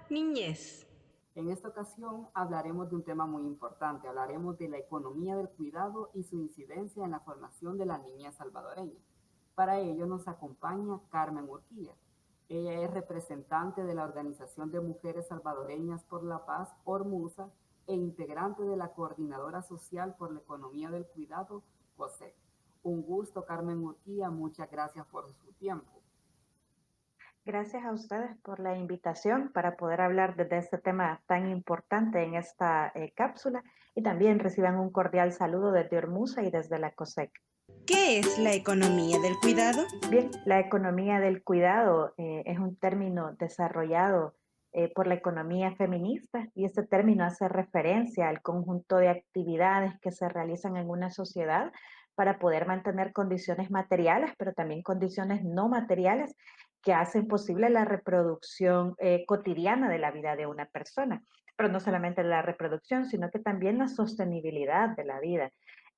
Niñez. En esta ocasión hablaremos de un tema muy importante, hablaremos de la economía del cuidado y su incidencia en la formación de la niñez salvadoreña. Para ello nos acompaña Carmen Urquía. Ella es representante de la Organización de Mujeres Salvadoreñas por la Paz, Ormusa, e integrante de la Coordinadora Social por la Economía del Cuidado, COSEC. Un gusto, Carmen Urquía, muchas gracias por su tiempo. Gracias a ustedes por la invitación para poder hablar de este tema tan importante en esta cápsula y también reciban un cordial saludo desde Ormusa y desde la COSEC. ¿Qué es la economía del cuidado? Bien, la economía del cuidado es un término desarrollado por la economía feminista y este término hace referencia al conjunto de actividades que se realizan en una sociedad para poder mantener condiciones materiales, pero también condiciones no materiales que hacen posible la reproducción cotidiana de la vida de una persona. Pero no solamente la reproducción, sino que también la sostenibilidad de la vida.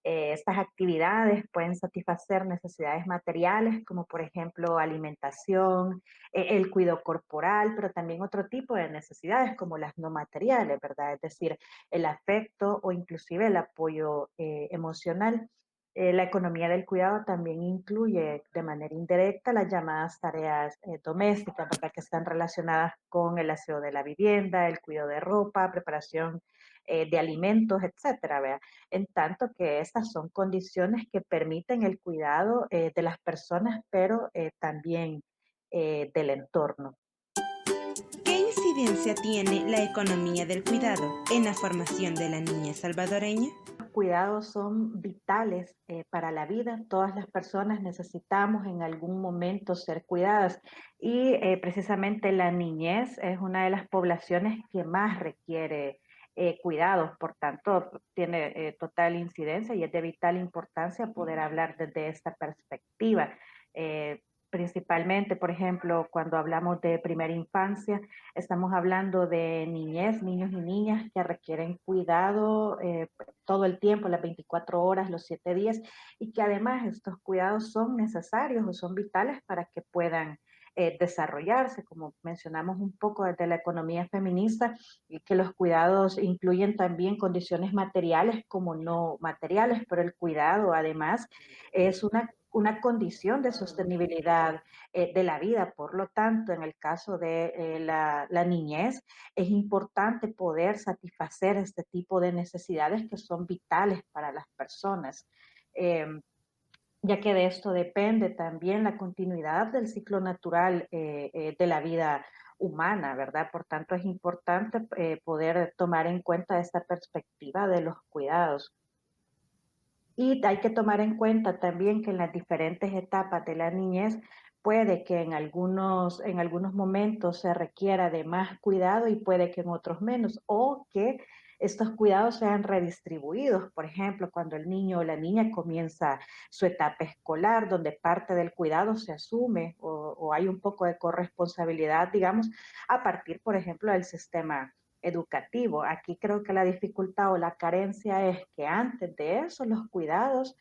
Estas actividades pueden satisfacer necesidades materiales como por ejemplo alimentación, el cuidado corporal, pero también otro tipo de necesidades como las no materiales, ¿verdad? Es decir, el afecto o inclusive el apoyo emocional. La economía del cuidado también incluye de manera indirecta las llamadas tareas domésticas, ¿verdad? Que están relacionadas con el aseo de la vivienda, el cuidado de ropa, preparación de alimentos, etcétera, ¿verdad? En tanto que estas son condiciones que permiten el cuidado de las personas, pero también del entorno. ¿Qué incidencia tiene la economía del cuidado en la formación de la niñez salvadoreña? Los cuidados son vitales para la vida. Todas las personas necesitamos en algún momento ser cuidadas y precisamente la niñez es una de las poblaciones que más requiere cuidados, por tanto tiene total incidencia y es de vital importancia poder hablar desde esta perspectiva. Eh, Principalmente, por ejemplo, cuando hablamos de primera infancia, estamos hablando de niñez, niños y niñas que requieren cuidado todo el tiempo, las 24 horas, los 7 días, y que además estos cuidados son necesarios o son vitales para que puedan desarrollarse, como mencionamos un poco desde la economía feminista, y que los cuidados incluyen también condiciones materiales como no materiales, pero el cuidado además es una condición de sostenibilidad de la vida. Por lo tanto, en el caso de la niñez, es importante poder satisfacer este tipo de necesidades que son vitales para las personas. Eh, ya que de esto depende también la continuidad del ciclo natural de la vida humana, ¿verdad? Por tanto, es importante poder tomar en cuenta esta perspectiva de los cuidados. Y hay que tomar en cuenta también que en las diferentes etapas de la niñez puede que en algunos momentos se requiera de más cuidado y puede que en otros menos, o que estos cuidados sean redistribuidos. Por ejemplo, cuando el niño o la niña comienza su etapa escolar, donde parte del cuidado se asume o hay un poco de corresponsabilidad, digamos, a partir, por ejemplo, del sistema educativo. Aquí creo que la dificultad o la carencia es que antes de eso los cuidados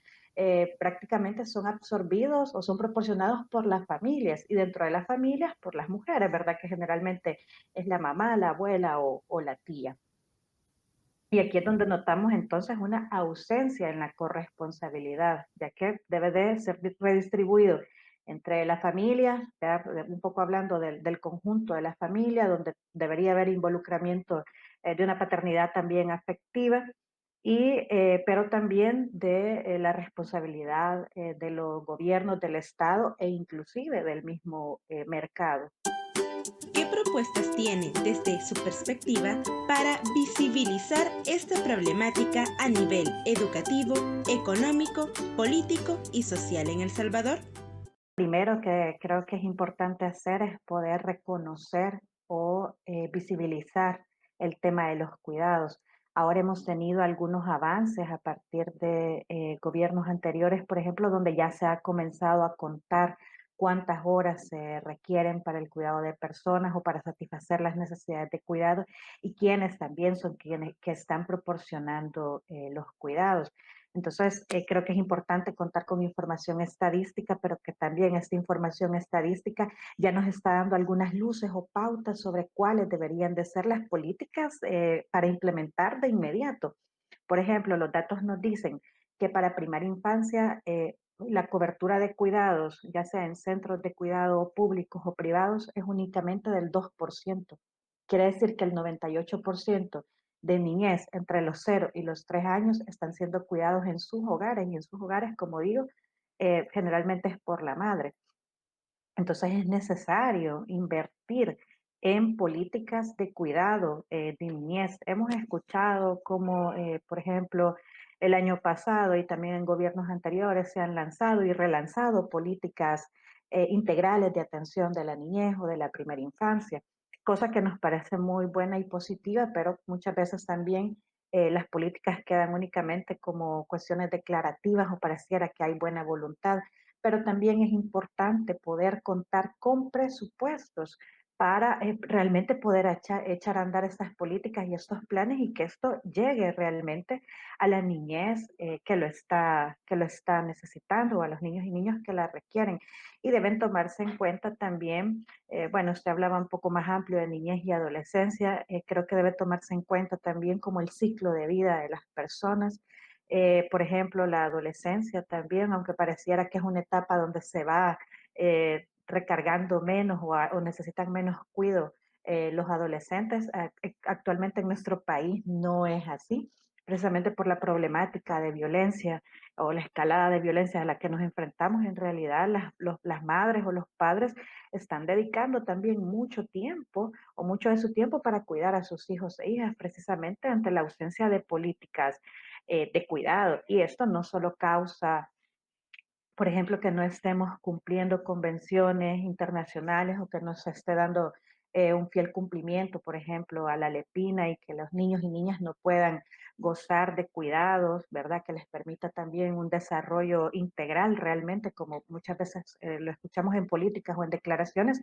prácticamente son absorbidos o son proporcionados por las familias y dentro de las familias por las mujeres, ¿verdad? Que generalmente es la mamá, la abuela o la tía. Y aquí es donde notamos entonces una ausencia en la corresponsabilidad, ya que debe de ser redistribuido entre la familia, ya un poco hablando del conjunto de la familia, donde debería haber involucramiento de una paternidad también afectiva, pero también de la responsabilidad de los gobiernos, del Estado e inclusive del mismo mercado. ¿Qué propuestas tiene desde su perspectiva para visibilizar esta problemática a nivel educativo, económico, político y social en El Salvador? Primero que creo que es importante hacer es poder reconocer o visibilizar el tema de los cuidados. Ahora hemos tenido algunos avances a partir de gobiernos anteriores, por ejemplo, donde ya se ha comenzado a contar cuántas horas se requieren para el cuidado de personas o para satisfacer las necesidades de cuidado y quiénes también son quienes que están proporcionando los cuidados. Entonces, creo que es importante contar con información estadística, pero que también esta información estadística ya nos está dando algunas luces o pautas sobre cuáles deberían de ser las políticas para implementar de inmediato. Por ejemplo, los datos nos dicen que para primaria infancia la cobertura de cuidados, ya sea en centros de cuidado públicos o privados, es únicamente del 2%. Quiere decir que el 98% de niñez entre los 0 y los 3 años están siendo cuidados en sus hogares y en sus hogares, como digo, generalmente es por la madre. Entonces es necesario invertir en políticas de cuidado de niñez. Hemos escuchado cómo, por ejemplo, el año pasado y también en gobiernos anteriores se han lanzado y relanzado políticas integrales de atención de la niñez o de la primera infancia, cosa que nos parece muy buena y positiva, pero muchas veces también las políticas quedan únicamente como cuestiones declarativas o pareciera que hay buena voluntad, pero también es importante poder contar con presupuestos para realmente poder echar a andar estas políticas y estos planes y que esto llegue realmente a la niñez que lo está necesitando, o a los niños y niñas que la requieren. Y deben tomarse en cuenta también, bueno, usted hablaba un poco más amplio de niñez y adolescencia, creo que debe tomarse en cuenta también como el ciclo de vida de las personas, por ejemplo, la adolescencia también, aunque pareciera que es una etapa donde se va recargando menos o necesitan menos cuidado, los adolescentes actualmente en nuestro país no es así, precisamente por la problemática de violencia o la escalada de violencia a la que nos enfrentamos. En realidad, las madres o los padres están dedicando también mucho tiempo o mucho de su tiempo para cuidar a sus hijos e hijas, precisamente ante la ausencia de políticas de cuidado. Y esto no solo causa, por ejemplo, que no estemos cumpliendo convenciones internacionales o que no se esté dando un fiel cumplimiento, por ejemplo, a la lepina y que los niños y niñas no puedan gozar de cuidados, ¿verdad? Que les permita también un desarrollo integral realmente, como muchas veces lo escuchamos en políticas o en declaraciones,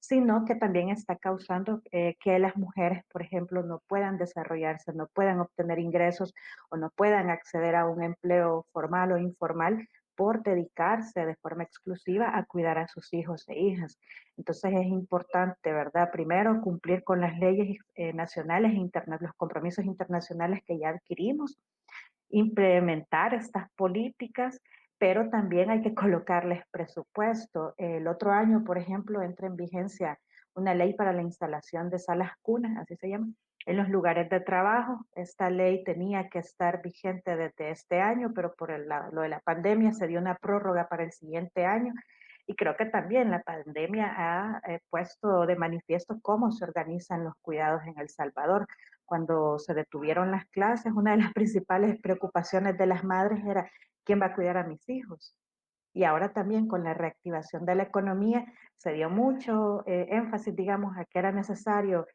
sino que también está causando que las mujeres, por ejemplo, no puedan desarrollarse, no puedan obtener ingresos o no puedan acceder a un empleo formal o informal por dedicarse de forma exclusiva a cuidar a sus hijos e hijas. Entonces es importante, ¿verdad? Primero, cumplir con las leyes nacionales e los compromisos internacionales que ya adquirimos, implementar estas políticas, pero también hay que colocarles presupuesto. El otro año, por ejemplo, entra en vigencia una ley para la instalación de salas cunas, así se llama, en los lugares de trabajo. Esta ley tenía que estar vigente desde este año, pero por lo de la pandemia se dio una prórroga para el siguiente año. Y creo que también la pandemia ha puesto de manifiesto cómo se organizan los cuidados en El Salvador. Cuando se detuvieron las clases, una de las principales preocupaciones de las madres era quién va a cuidar a mis hijos. Y ahora también con la reactivación de la economía se dio mucho énfasis, digamos, a que era necesario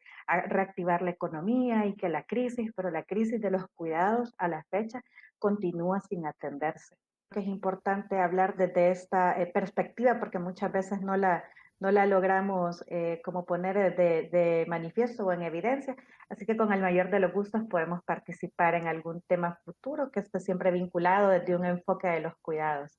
reactivar la economía y que la crisis, pero la crisis de los cuidados a la fecha continúa sin atenderse. Que es importante hablar desde esta perspectiva porque muchas veces no la logramos como poner de manifiesto o en evidencia, así que con el mayor de los gustos podemos participar en algún tema futuro que esté siempre vinculado desde un enfoque de los cuidados.